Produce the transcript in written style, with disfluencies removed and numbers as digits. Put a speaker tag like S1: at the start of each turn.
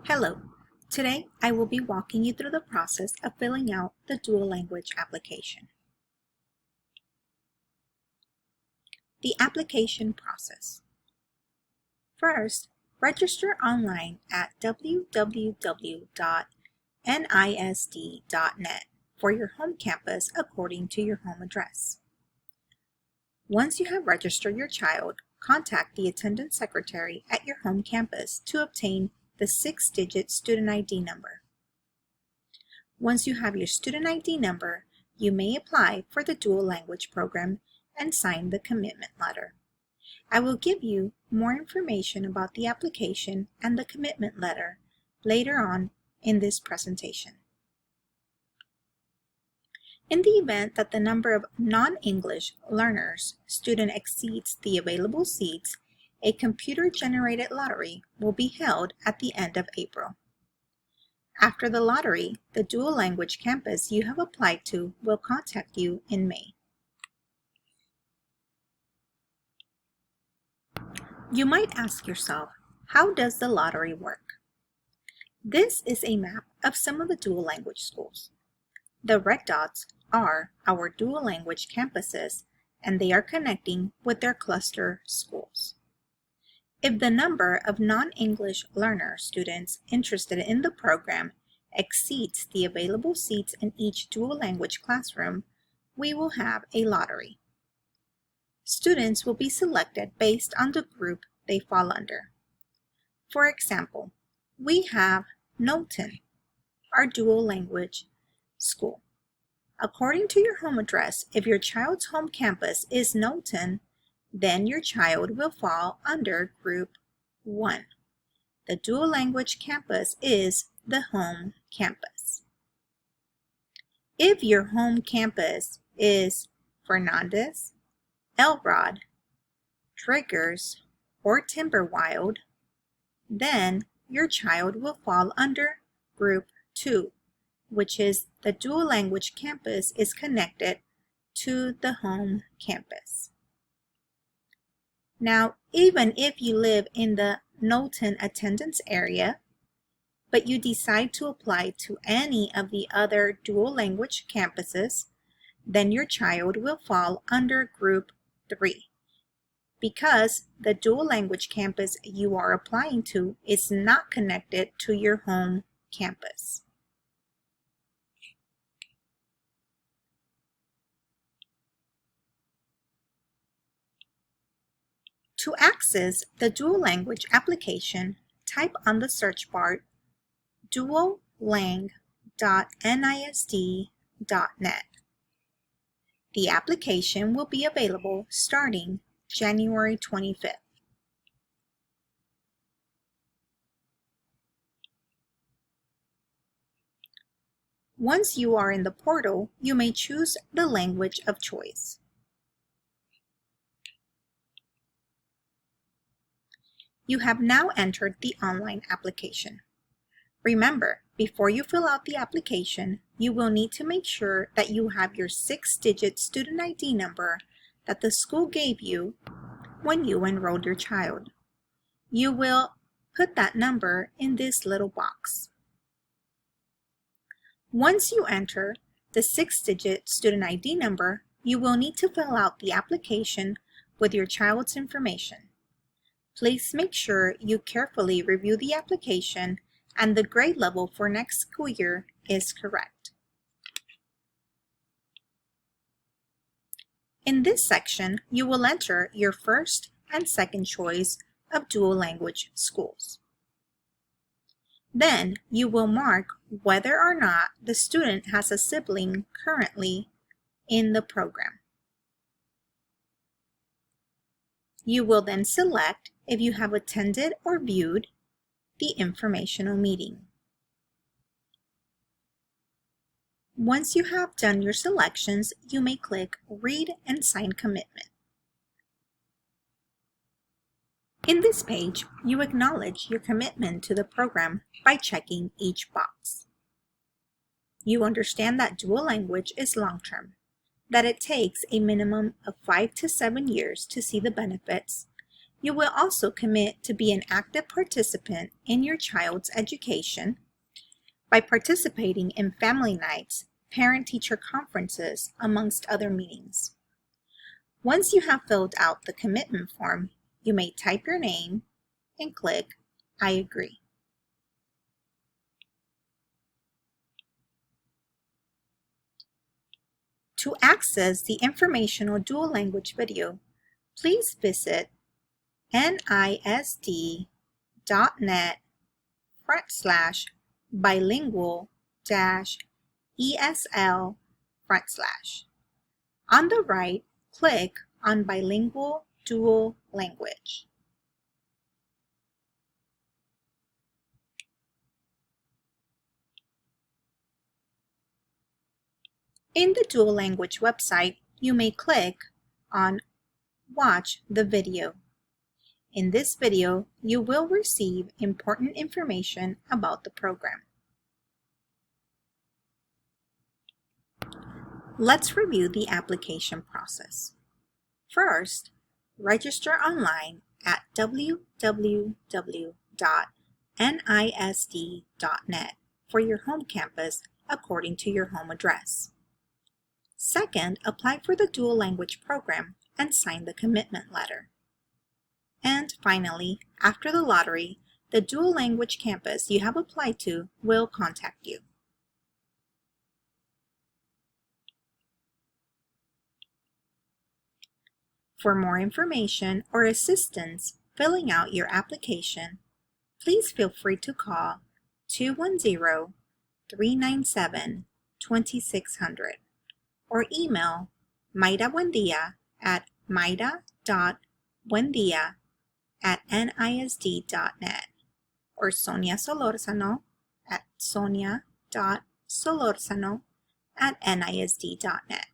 S1: Hello. Today I will be walking you through the process of filling out the dual language application. The application process. First, register online at www.nisd.net for your home campus according to your home address. Once you have registered your child, contact the attendance secretary at your home campus to obtain the 6-digit student ID number. Once you have your student ID number, you may apply for the dual language program and sign the commitment letter. I will give you more information about the application and the commitment letter later on in this presentation. In the event that the number of non-English learners student exceeds the available seats, a computer-generated lottery will be held at the end of April. After the lottery, the dual language campus you have applied to will contact you in May. You might ask yourself, how does the lottery work? This is a map of some of the dual language schools. The red dots are our dual language campuses, and they are connecting with their cluster schools. If the number of non-English learner students interested in the program exceeds the available seats in each dual language classroom, we will have a lottery. Students will be selected based on the group they fall under. For example, we have Knowlton, our dual language school. According to your home address, if your child's home campus is Knowlton, then your child will fall under Group 1. The dual language campus is the home campus. If your home campus is Fernandez, Elrod, Triggers, or Timberwild, then your child will fall under Group 2, which is the dual language campus is connected to the home campus. Now, even if you live in the Knowlton attendance area, but you decide to apply to any of the other dual language campuses, then your child will fall under Group 3, because the dual language campus you are applying to is not connected to your home campus. To access the dual language application, type on the search bar duallang.nisd.net. The application will be available starting January 25th. Once you are in the portal, you may choose the language of choice. You have now entered the online application. Remember, before you fill out the application, you will need to make sure that you have your 6-digit student ID number that the school gave you when you enrolled your child. You will put that number in this little box. Once you enter the 6-digit student ID number, you will need to fill out the application with your child's information. Please make sure you carefully review the application and the grade level for next school year is correct. In this section, you will enter your first and second choice of dual language schools. Then you will mark whether or not the student has a sibling currently in the program. You will then select if you have attended or viewed the informational meeting. Once you have done your selections, you may click Read and Sign Commitment. In this page, you acknowledge your commitment to the program by checking each box. You understand that dual language is long-term, that it takes a minimum of 5 to 7 years to see the benefits, You will also commit to be an active participant in your child's education by participating in family nights, parent-teacher conferences, amongst other meetings. Once you have filled out the commitment form, you may type your name and click I agree. To access the informational dual language video, please visit nisd.net/bilingual-ESL/. On the right, click on Bilingual Dual Language. In the dual language website, you may click on Watch the video. In this video, you will receive important information about the program. Let's review the application process. First, register online at www.nisd.net for your home campus according to your home address. Second, apply for the dual language program and sign the commitment letter. And finally, after the lottery, the dual language campus you have applied to will contact you. For more information or assistance filling out your application, please feel free to call 210-397-2600 or email Mayra at mayra.buendia@nisd.net or Sonia Solorzano at sonia.solorzano@nisd.net.